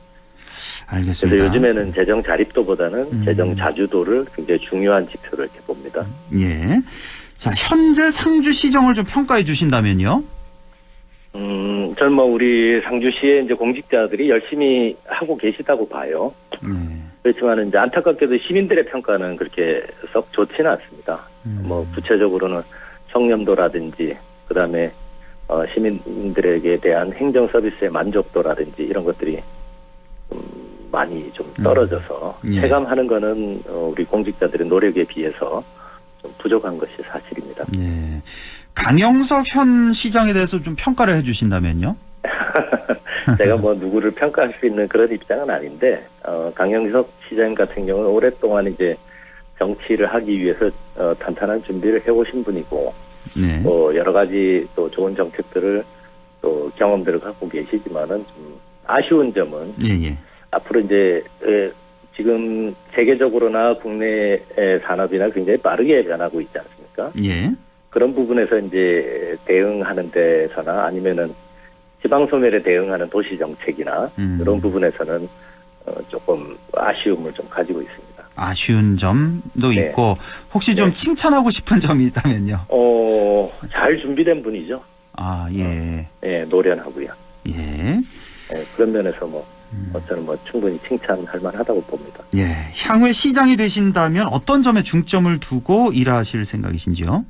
알겠습니다. 그래서 요즘에는 재정 자립도보다는 재정 자주도를 굉장히 중요한 지표로 이렇게 봅니다. 예. 자, 현재 상주시정을 좀 평가해 주신다면요? 저는 뭐 우리 상주시의 이제 공직자들이 열심히 하고 계시다고 봐요. 그렇지만 이제 안타깝게도 시민들의 평가는 그렇게 썩 좋지는 않습니다. 뭐 구체적으로는 청렴도라든지 그다음에 시민들에게 대한 행정 서비스의 만족도라든지 이런 것들이 많이 좀 떨어져서 체감하는 거는 우리 공직자들의 노력에 비해서 좀 부족한 것이 사실입니다. 예. 강영석 현 시장에 대해서 좀 평가를 해주신다면요? 제가 뭐 누구를 평가할 수 있는 그런 입장은 아닌데 강영석 시장 같은 경우는 오랫동안 이제 정치를 하기 위해서 탄탄한 준비를 해오신 분이고 또 여러 가지 또 좋은 정책들을 또 경험들을 갖고 계시지만은 좀 아쉬운 점은 앞으로 이제 지금 세계적으로나 국내 산업이나 굉장히 빠르게 변하고 있지 않습니까? 그런 부분에서 이제 대응하는 데서나 아니면은 지방 소멸에 대응하는 도시 정책이나 이런 부분에서는 조금 아쉬움을 좀 가지고 있습니다. 아쉬운 점도 있고 혹시 좀 칭찬하고 싶은 점이 있다면요? 잘 준비된 분이죠. 노련하고요. 그런 면에서 뭐 저는 뭐 충분히 칭찬할 만하다고 봅니다. 향후에 시장이 되신다면 어떤 점에 중점을 두고 일하실 생각이신지요?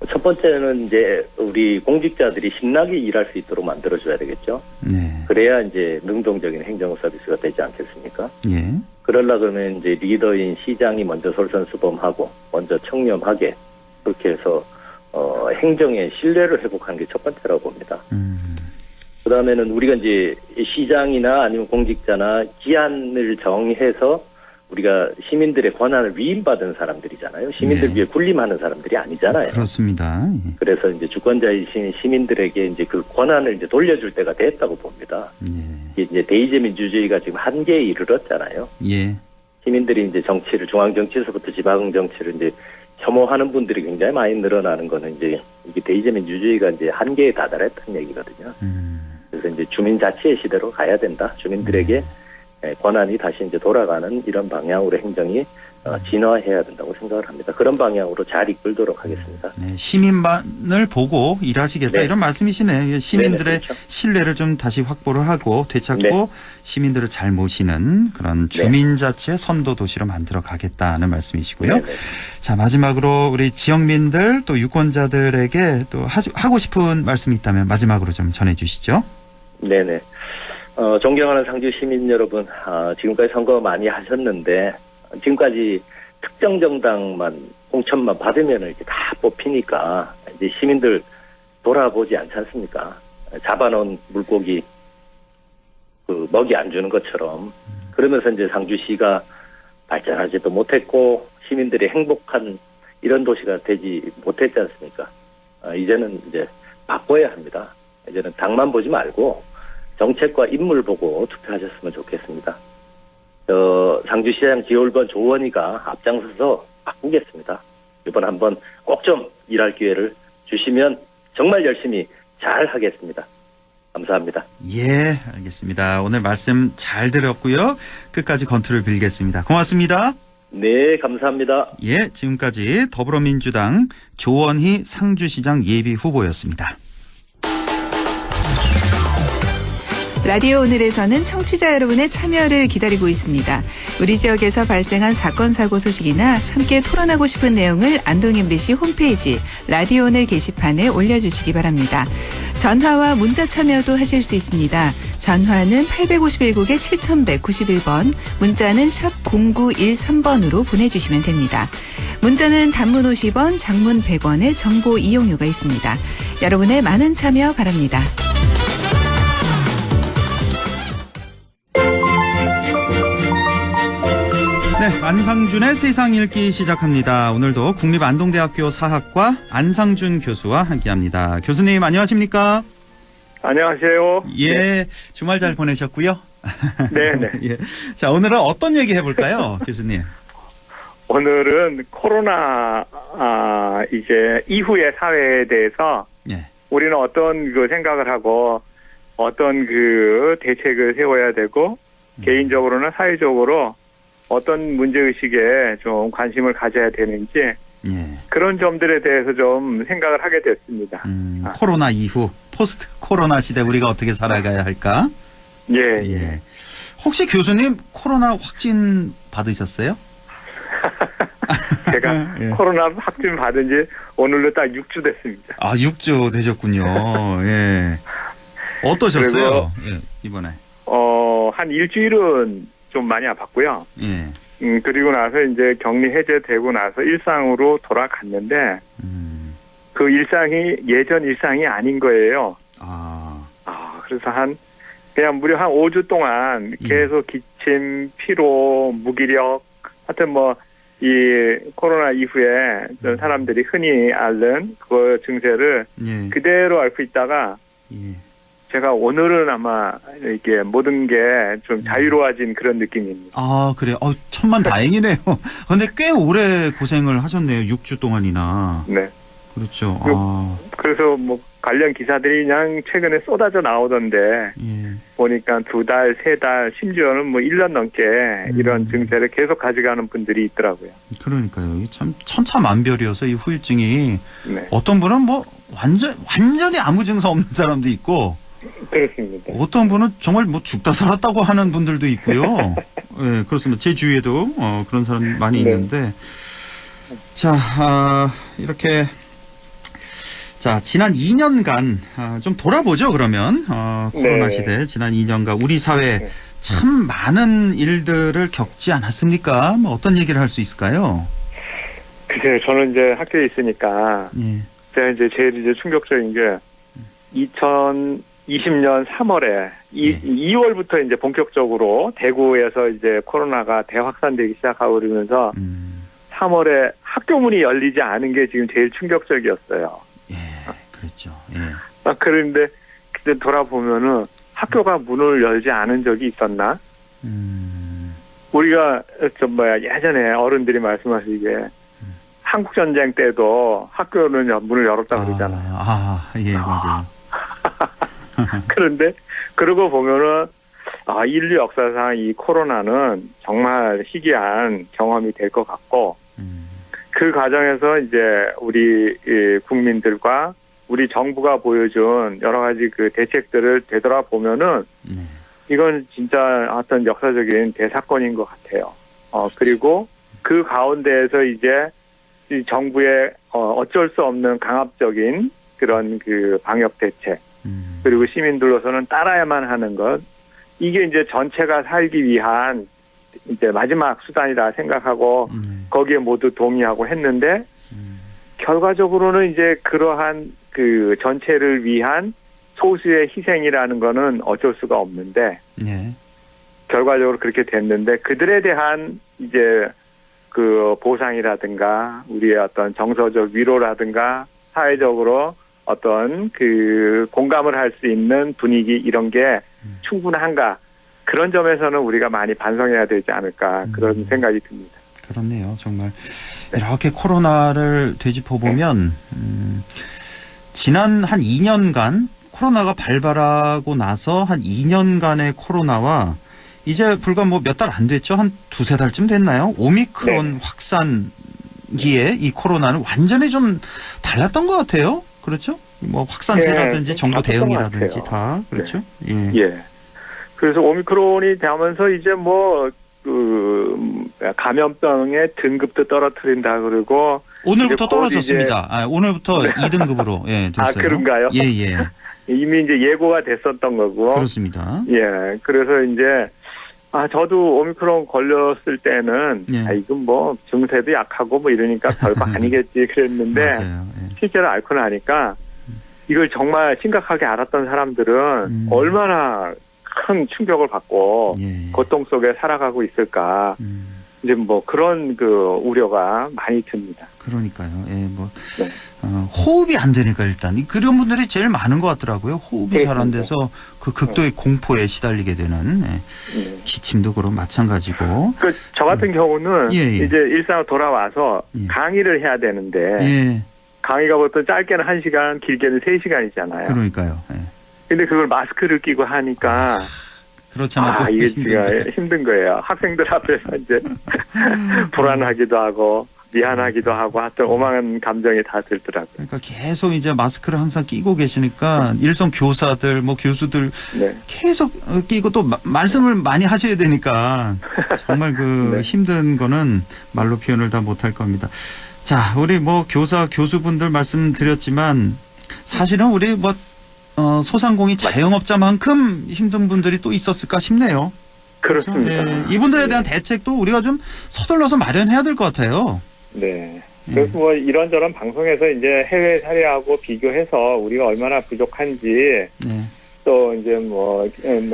첫 번째는 이제 우리 공직자들이 신나게 일할 수 있도록 만들어줘야 되겠죠. 그래야 이제 능동적인 행정 서비스가 되지 않겠습니까? 그러려면 이제 리더인 시장이 먼저 솔선수범하고 먼저 청렴하게 그렇게 해서 행정의 신뢰를 회복하는 게 첫 번째라고 봅니다. 그다음에는 우리가 이제 시장이나 아니면 공직자나 기한을 정해서 우리가 시민들의 권한을 위임받은 사람들이잖아요. 시민들 위해 군림하는 사람들이 아니잖아요. 그렇습니다. 그래서 이제 주권자이신 시민들에게 이제 그 권한을 이제 돌려줄 때가 됐다고 봅니다. 이제 대의제 민주주의가 지금 한계에 이르렀잖아요. 시민들이 이제 정치를 중앙 정치에서부터 지방 정치를 이제 혐오하는 분들이 굉장히 많이 늘어나는 거는 이제 이게 대의제 민주주의가 이제 한계에 다다랐다는 얘기거든요. 그래서 이제 주민 자치의 시대로 가야 된다. 주민들에게 권한이 다시 이제 돌아가는 이런 방향으로 행정이 진화해야 된다고 생각을 합니다. 그런 방향으로 잘 이끌도록 하겠습니다. 시민만을 보고 일하시겠다 이런 말씀이시네요. 시민들의 신뢰를 좀 다시 확보를 하고 되찾고 시민들을 잘 모시는 그런 주민자치의 선도 도시로 만들어 가겠다는 말씀이시고요. 자, 마지막으로 우리 지역민들 또 유권자들에게 또 하고 싶은 말씀이 있다면 마지막으로 좀 전해주시죠. 네네. 존경하는 상주 시민 여러분, 지금까지 선거 많이 하셨는데 지금까지 특정 정당만 공천만 받으면 이렇게 다 뽑히니까 이제 시민들 돌아보지 않지 않습니까? 잡아놓은 물고기 그 먹이 안 주는 것처럼 그러면서 이제 상주시가 발전하지도 못했고 시민들이 행복한 이런 도시가 되지 못했지 않습니까? 이제는 이제 바꿔야 합니다. 이제는 당만 보지 말고 정책과 인물 보고 투표하셨으면 좋겠습니다. 상주시장 기울번 조원희가 앞장서서 바꾸겠습니다. 이번 한번 꼭 좀 일할 기회를 주시면 정말 열심히 잘 하겠습니다. 감사합니다. 알겠습니다. 오늘 말씀 잘 들었고요. 끝까지 건투를 빌겠습니다. 고맙습니다. 네, 감사합니다. 지금까지 더불어민주당 조원희 상주시장 예비 후보였습니다. 라디오 오늘에서는 청취자 여러분의 참여를 기다리고 있습니다. 우리 지역에서 발생한 사건 사고 소식이나 함께 토론하고 싶은 내용을 안동 MBC 홈페이지 라디오 오늘 게시판에 올려주시기 바랍니다. 전화와 문자 참여도 하실 수 있습니다. 전화는 851국에 7191번, 문자는 샵 0913번으로 보내주시면 됩니다. 문자는 단문 50원, 장문 100원의 정보 이용료가 있습니다. 여러분의 많은 참여 바랍니다. 안상준의 세상 읽기 시작합니다. 오늘도 국립안동대학교 사학과 안상준 교수와 함께합니다. 교수님 안녕하십니까? 안녕하세요. 주말 잘 보내셨고요. 네네. 자, 오늘은 어떤 얘기 해볼까요, 교수님? 오늘은 코로나 이제 이후의 사회에 대해서 예. 우리는 어떤 그 생각을 하고 어떤 그 대책을 세워야 되고 개인적으로나 사회적으로 어떤 문제의식에 좀 관심을 가져야 되는지 그런 점들에 대해서 좀 생각을 하게 됐습니다. 코로나 이후 포스트 코로나 시대 우리가 어떻게 살아가야 할까? 예. 혹시 교수님 코로나 확진 받으셨어요? 제가 코로나 확진 받은 지 오늘로 딱 6주 됐습니다. 6주 되셨군요. 예. 어떠셨어요? 이번에? 한 일주일은 좀 많이 아팠고요. 예. 그리고 나서 이제 격리 해제되고 나서 일상으로 돌아갔는데, 그 일상이 예전 일상이 아닌 거예요. 그래서 그냥 무려 한 5주 동안 계속 기침, 피로, 무기력, 하여튼 이 코로나 이후에 사람들이 흔히 앓는 그 증세를 그대로 앓고 있다가, 제가 오늘은 아마 이게 모든 게 좀 자유로워진 그런 느낌입니다. 그래요? 천만 다행이네요. 근데 꽤 오래 고생을 하셨네요. 6주 동안이나. 네. 그렇죠. 그래서 관련 기사들이 그냥 최근에 쏟아져 나오던데, 보니까 2달, 3달, 심지어는 1년 넘게 이런 증세를 계속 가져가는 분들이 있더라고요. 그러니까요. 이게 참 천차만별이어서 이 후유증이 어떤 분은 완전히 아무 증상 없는 사람도 있고, 그렇습니다. 어떤 분은 정말 죽다 살았다고 하는 분들도 있고요. 네, 그렇습니다. 제 주위에도 그런 사람 많이 있는데, 자, 이렇게. 자, 지난 2년간 좀 돌아보죠, 그러면. 코로나 시대, 지난 2년간 우리 사회 참 많은 일들을 겪지 않았습니까? 어떤 얘기를 할 수 있을까요? 글쎄요, 저는 이제 학교에 있으니까, 제가 제일 충격적인 게, 2020년 3월에, 2월부터 이제 본격적으로 대구에서 이제 코로나가 대확산되기 시작하고 그러면서, 3월에 학교 문이 열리지 않은 게 지금 제일 충격적이었어요. 그렇죠. 그런데 그때 돌아보면은 학교가 문을 열지 않은 적이 있었나? 우리가 예전에 어른들이 말씀하시기에 한국전쟁 때도 학교는 문을 열었다고 그러잖아요. 예, 맞아요. 그런데 그러고 보면은 인류 역사상 이 코로나는 정말 희귀한 경험이 될 것 같고, 그 과정에서 이제 우리 국민들과 우리 정부가 보여준 여러 가지 그 대책들을 되돌아보면은 이건 진짜 어떤 역사적인 대사건인 것 같아요. 그리고 그 가운데에서 이제 이 정부의 어쩔 수 없는 강압적인 그런 그 방역 대책, 그리고 시민들로서는 따라야만 하는 것, 이게 이제 전체가 살기 위한 이제 마지막 수단이라 생각하고 거기에 모두 동의하고 했는데, 결과적으로는 이제 그러한 그 전체를 위한 소수의 희생이라는 거는 어쩔 수가 없는데, 결과적으로 그렇게 됐는데, 그들에 대한 이제 그 보상이라든가 우리의 어떤 정서적 위로라든가 사회적으로 어떤 그 공감을 할 수 있는 분위기, 이런 게 충분한가, 그런 점에서는 우리가 많이 반성해야 되지 않을까, 그런 생각이 듭니다. 그렇네요. 정말 이렇게 코로나를 되짚어보면 지난 한 2년간 코로나가 발발하고 나서 한 2년간의 코로나와 이제 불과 몇 달 안 됐죠? 한 2-3달쯤 됐나요? 오미크론 확산기에 이 코로나는 완전히 좀 달랐던 것 같아요. 그렇죠? 확산세라든지 정부 대응이라든지 다 그렇죠? 예. 그래서 오미크론이 되면서 이제 감염병의 등급도 떨어뜨린다 그러고, 오늘부터 떨어졌습니다. 오늘부터 2등급으로 됐어요. 그런가요? 예. 이미 이제 예고가 됐었던 거고. 그렇습니다. 예. 그래서 이제 저도 오미크론 걸렸을 때는 이건 증세도 약하고 이러니까 별거 아니겠지 그랬는데, 실제로 앓고 나니까 이걸 정말 심각하게 알았던 사람들은 얼마나 큰 충격을 받고 고통 속에 살아가고 있을까. 이제 뭐 그런 그 우려가 많이 듭니다. 그러니까요. 예, 뭐 호흡이 안 되니까 일단 그런 분들이 제일 많은 것 같더라고요. 호흡이 잘 안 돼서 그 극도의 공포에 시달리게 되는 기침도 그런 마찬가지고. 저 같은 경우는 예. 이제 일상으로 돌아와서 강의를 해야 되는데 강의가 보통 짧게는 1시간, 길게는 3시간이잖아요. 그러니까요. 예. 근데 그걸 마스크를 끼고 하니까 그렇잖아요. 또 이게 힘든 거예요. 학생들 앞에서 이제 불안하기도 하고 미안하기도 하고 하여튼 오만한 감정이 다 들더라고요. 그러니까 계속 이제 마스크를 항상 끼고 계시니까 일선 교사들, 뭐 교수들 계속 끼고 또 말씀을 많이 하셔야 되니까 정말 그 힘든 거는 말로 표현을 다 못할 겁니다. 자, 우리 뭐 교수분들 말씀드렸지만 사실은 우리 뭐 소상공인 자영업자만큼 힘든 분들이 또 있었을까 싶네요. 그렇습니다. 예, 이분들에 대한 대책도 우리가 좀 서둘러서 마련해야 될 것 같아요. 네. 그래서 뭐 이런저런 방송에서 이제 해외 사례하고 비교해서 우리가 얼마나 부족한지 또 이제 뭐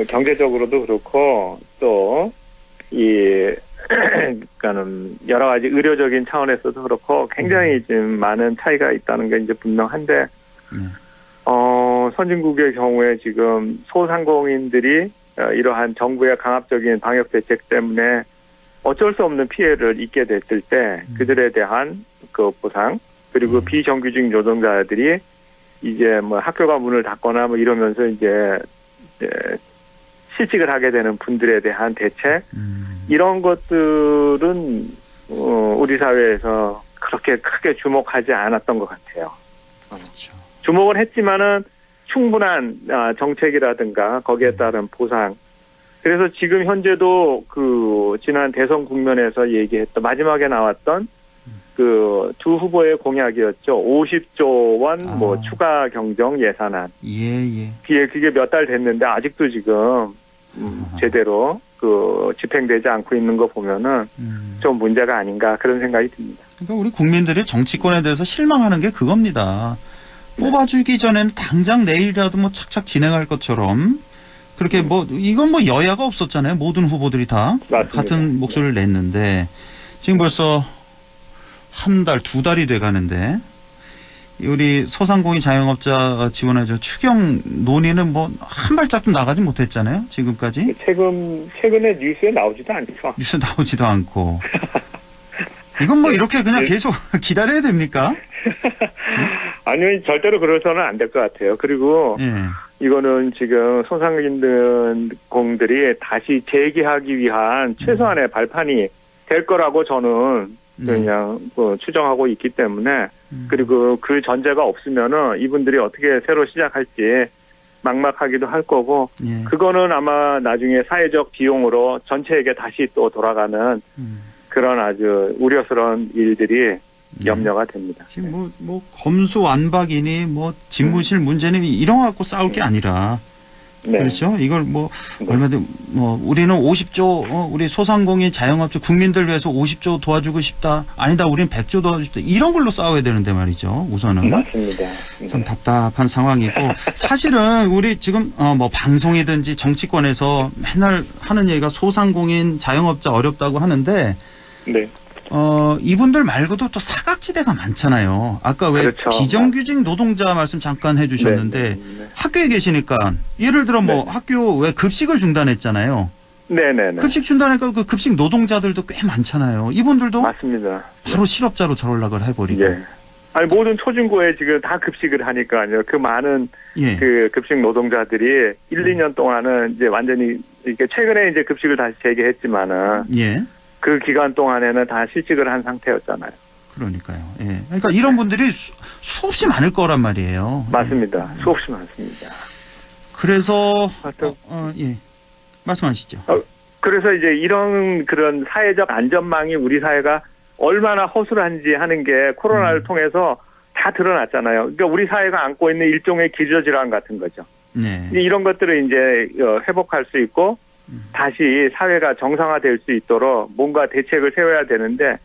경제적으로도 그렇고 또 그러니까는 여러 가지 의료적인 차원에서도 그렇고 굉장히 지금 많은 차이가 있다는 게 이제 분명한데 선진국의 경우에 지금 소상공인들이 이러한 정부의 강압적인 방역 대책 때문에 어쩔 수 없는 피해를 입게 됐을 때 그들에 대한 그 보상 그리고 비정규직 노동자들이 이제 뭐 학교가 문을 닫거나 뭐 이러면서 이제 실직을 하게 되는 분들에 대한 대책 이런 것들은 우리 사회에서 그렇게 크게 주목하지 않았던 것 같아요. 그렇죠. 주목을 했지만은 충분한 정책이라든가 거기에 따른 보상. 그래서 지금 현재도 그 지난 대선 국면에서 얘기했던 마지막에 나왔던 그 두 후보의 공약이었죠. 50조 원 뭐 추가 경정 예산안. 예. 그게 몇 달 됐는데 아직도 지금 제대로 그 집행되지 않고 있는 거 보면은 좀 문제가 아닌가 그런 생각이 듭니다. 그러니까 우리 국민들이 정치권에 대해서 실망하는 게 그겁니다. 뽑아주기 전에는 당장 내일이라도 뭐 착착 진행할 것처럼 그렇게 뭐 이건 뭐 여야가 없었잖아요. 모든 후보들이 다 맞습니다. 같은 목소리를 냈는데 지금 벌써 한 달, 2달이 돼가는데 우리 소상공인 자영업자 지원해줘 추경 논의는 뭐 한 발짝도 나가지 못했잖아요. 지금까지. 최근에 뉴스에 나오지도 않죠. 뉴스 나오지도 않고. 이건 뭐 이렇게 그냥 계속 기다려야 됩니까? 아니요, 절대로 그래서는 안 될 것 같아요. 그리고 이거는 지금 소상공인들이 다시 재기하기 위한 최소한의 발판이 될 거라고 저는 그냥 추정하고 있기 때문에 그리고 그 전제가 없으면은 이분들이 어떻게 새로 시작할지 막막하기도 할 거고 그거는 아마 나중에 사회적 비용으로 전체에게 다시 또 돌아가는 그런 아주 우려스러운 일들이 염려가 됩니다. 지금 뭐 검수완박이니 뭐 집무실 문제니 이런 거 갖고 싸울 게 아니라 그렇죠. 이걸 뭐 얼마든 뭐 우리는 50조 우리 소상공인 자영업자 국민들 위해서 50조 도와주고 싶다. 아니다. 우리는 100조 도와주고 싶다. 이런 걸로 싸워야 되는데 말이죠. 우선은. 맞습니다. 좀 답답한 상황이고 사실은 우리 지금 뭐 방송이든지 정치권에서 맨날 하는 얘기가 소상공인 자영업자 어렵다고 하는데 이분들 말고도 또 사각지대가 많잖아요. 아까 왜 비정규직 노동자 말씀 잠깐 해주셨는데 학교에 계시니까 예를 들어 뭐 학교 왜 급식을 중단했잖아요. 네네네. 급식 중단하니까 그 급식 노동자들도 꽤 많잖아요. 이분들도 맞습니다. 바로 실업자로 전락을 해버리고. 아니 모든 초중고에 지금 다 급식을 하니까요. 그 많은 그 급식 노동자들이 1-2년 동안은 이제 완전히 이렇게 최근에 이제 급식을 다시 재개했지만은 그 기간 동안에는 다 실직을 한 상태였잖아요. 그러니까요. 그러니까 이런 분들이 수없이 많을 거란 말이에요. 맞습니다. 수없이 많습니다. 그래서 말씀하시죠. 그래서 이제 이런 그런 사회적 안전망이 우리 사회가 얼마나 허술한지 하는 게 코로나를 통해서 다 드러났잖아요. 그러니까 우리 사회가 안고 있는 일종의 기저질환 같은 거죠. 이런 것들을 이제 회복할 수 있고 다시 사회가 정상화될 수 있도록 뭔가 대책을 세워야 되는데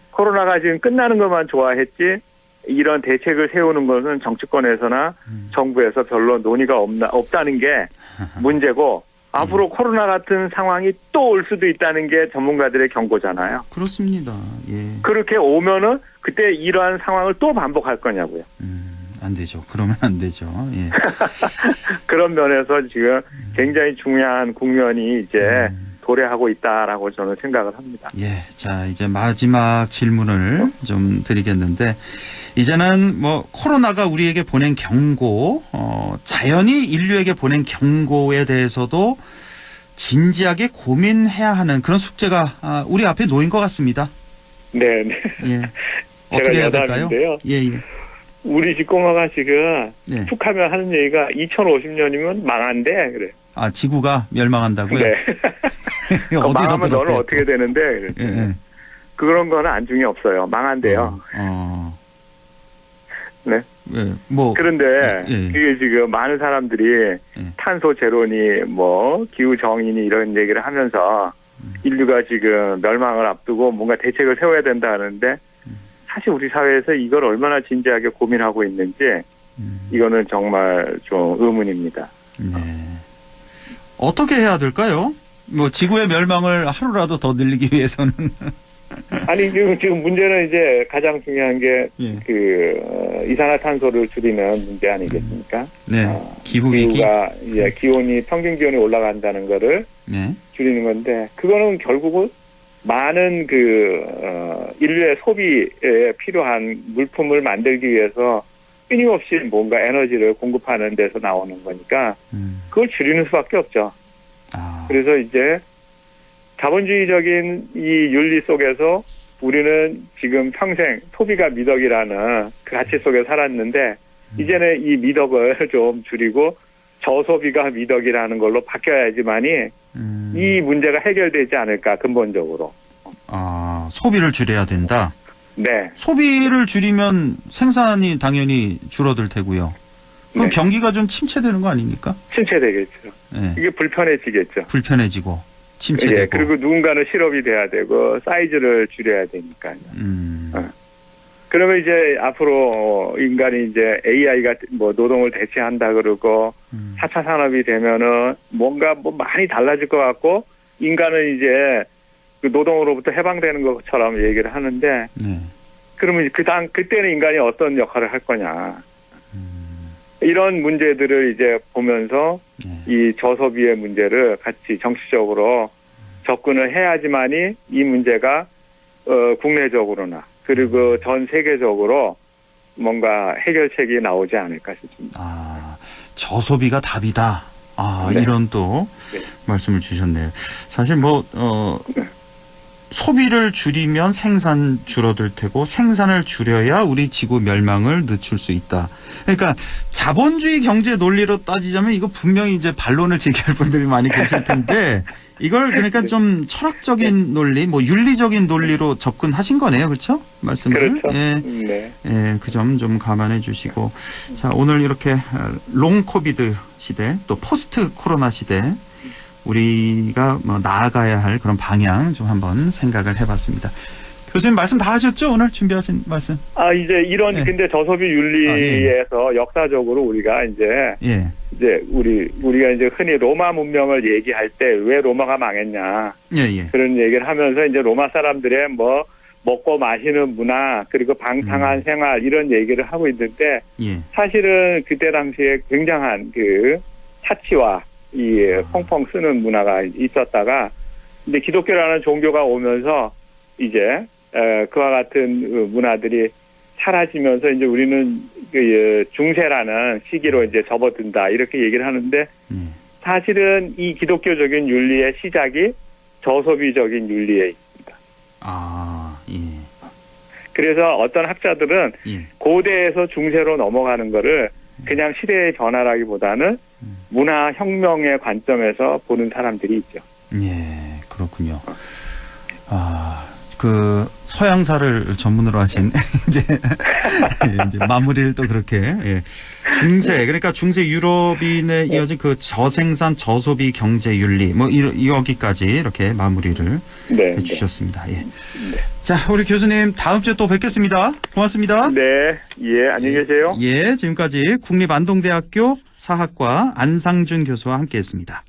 코로나가 지금 끝나는 것만 좋아했지 이런 대책을 세우는 것은 정치권에서나 정부에서 별로 논의가 없다는 게 문제고 앞으로 코로나 같은 상황이 또 올 수도 있다는 게 전문가들의 경고잖아요. 그렇습니다. 예. 그렇게 오면은 그때 이러한 상황을 또 반복할 거냐고요. 안 되죠. 그러면 안 되죠. 예. 그런 면에서 지금 굉장히 중요한 국면이 이제 도래하고 있다라고 저는 생각을 합니다. 예. 자, 이제 마지막 질문을 좀 드리겠는데, 이제는 뭐 코로나가 우리에게 보낸 경고, 자연이 인류에게 보낸 경고에 대해서도 진지하게 고민해야 하는 그런 숙제가 우리 앞에 놓인 것 같습니다. 네, 네. 예. 어떻게 해야 될까요? 예, 예. 우리 집 꼬마가 지금 툭 하면 하는 얘기가 2050년이면 망한대 그래. 아, 지구가 멸망한다고요? 네. 어디서 망하면 너는 어떻게 되는데? 그래. 예. 그런 거는 안중에 없어요. 망한대요. 네. 예, 뭐. 그런데 그게 지금 많은 사람들이 탄소 제로니 뭐 기후 정의니 이런 얘기를 하면서 인류가 지금 멸망을 앞두고 뭔가 대책을 세워야 된다 하는데 사실 우리 사회에서 이걸 얼마나 진지하게 고민하고 있는지 이거는 정말 좀 의문입니다. 네. 어떻게 해야 될까요? 뭐 지구의 멸망을 하루라도 더 늘리기 위해서는 아니 지금 문제는 이제 가장 중요한 게 이산화탄소를 줄이는 문제 아니겠습니까? 네. 기후위기. 기후가 이제 기온이 평균 기온이 올라간다는 거를 줄이는 건데 그거는 결국은 많은 인류의 소비에 필요한 물품을 만들기 위해서 끊임없이 뭔가 에너지를 공급하는 데서 나오는 거니까 그걸 줄이는 수밖에 없죠. 그래서 이제 자본주의적인 이 윤리 속에서 우리는 지금 평생 소비가 미덕이라는 그 가치 속에 살았는데 이제는 이 미덕을 좀 줄이고 저소비가 미덕이라는 걸로 바뀌어야지만이 이 문제가 해결되지 않을까 근본적으로. 아, 소비를 줄여야 된다. 네. 소비를 줄이면 생산이 당연히 줄어들 테고요. 그럼 경기가 좀 침체되는 거 아닙니까? 침체되겠죠. 이게 불편해지겠죠. 불편해지고 침체되고. 예, 그리고 누군가는 실업이 돼야 되고 사이즈를 줄여야 되니까요. 그러면 이제 앞으로 인간이 이제 AI가 뭐 노동을 대체한다 그러고 4차 산업이 되면은 뭔가 뭐 많이 달라질 것 같고 인간은 이제 그 노동으로부터 해방되는 것처럼 얘기를 하는데 그러면 그때는 인간이 어떤 역할을 할 거냐. 이런 문제들을 이제 보면서 이 저소비의 문제를 같이 정치적으로 접근을 해야지만이 이 문제가 국내적으로나 그리고 전 세계적으로 뭔가 해결책이 나오지 않을까 싶습니다. 아, 저소비가 답이다. 아, 이런 또 말씀을 주셨네요. 사실 뭐 소비를 줄이면 생산 줄어들 테고 생산을 줄여야 우리 지구 멸망을 늦출 수 있다. 그러니까 자본주의 경제 논리로 따지자면 이거 분명히 이제 반론을 제기할 분들이 많이 계실 텐데 이걸 그러니까 좀 철학적인 논리, 뭐 윤리적인 논리로 접근하신 거네요, 그렇죠? 말씀을. 그렇죠. 예, 그 점 좀 감안해 주시고 자, 오늘 이렇게 롱 코비드 시대 또 포스트 코로나 시대. 우리가 뭐 나아가야 할 그런 방향 좀 한번 생각을 해봤습니다. 교수님 말씀 다 하셨죠? 오늘 준비하신 말씀. 아, 이제 이런 근데 저소비 윤리에서 역사적으로 우리가 이제 우리가 이제 흔히 로마 문명을 얘기할 때 왜 로마가 망했냐 그런 얘기를 하면서 이제 로마 사람들의 뭐 먹고 마시는 문화 그리고 방탕한 생활 이런 얘기를 하고 있는데 사실은 그때 당시에 굉장한 그 사치와 이 펑펑 쓰는 문화가 있었다가 근데 기독교라는 종교가 오면서 이제 그와 같은 문화들이 사라지면서 이제 우리는 그 중세라는 시기로 이제 접어든다 이렇게 얘기를 하는데 사실은 이 기독교적인 윤리의 시작이 저소비적인 윤리에 있습니다. 그래서 어떤 학자들은 고대에서 중세로 넘어가는 거를 그냥 시대의 변화라기보다는 문화혁명의 관점에서 보는 사람들이 있죠. 예, 그렇군요. 그 서양사를 전문으로 하신 이제 마무리를 또 그렇게 중세 그러니까 중세 유럽인에 이어진 그 저생산 저소비 경제 윤리 뭐 여기까지 이렇게 마무리를 해주셨습니다. 자, 우리 교수님 다음 주에 또 뵙겠습니다. 고맙습니다. 네, 안녕히 계세요. 지금까지 국립안동대학교 사학과 안상준 교수와 함께했습니다.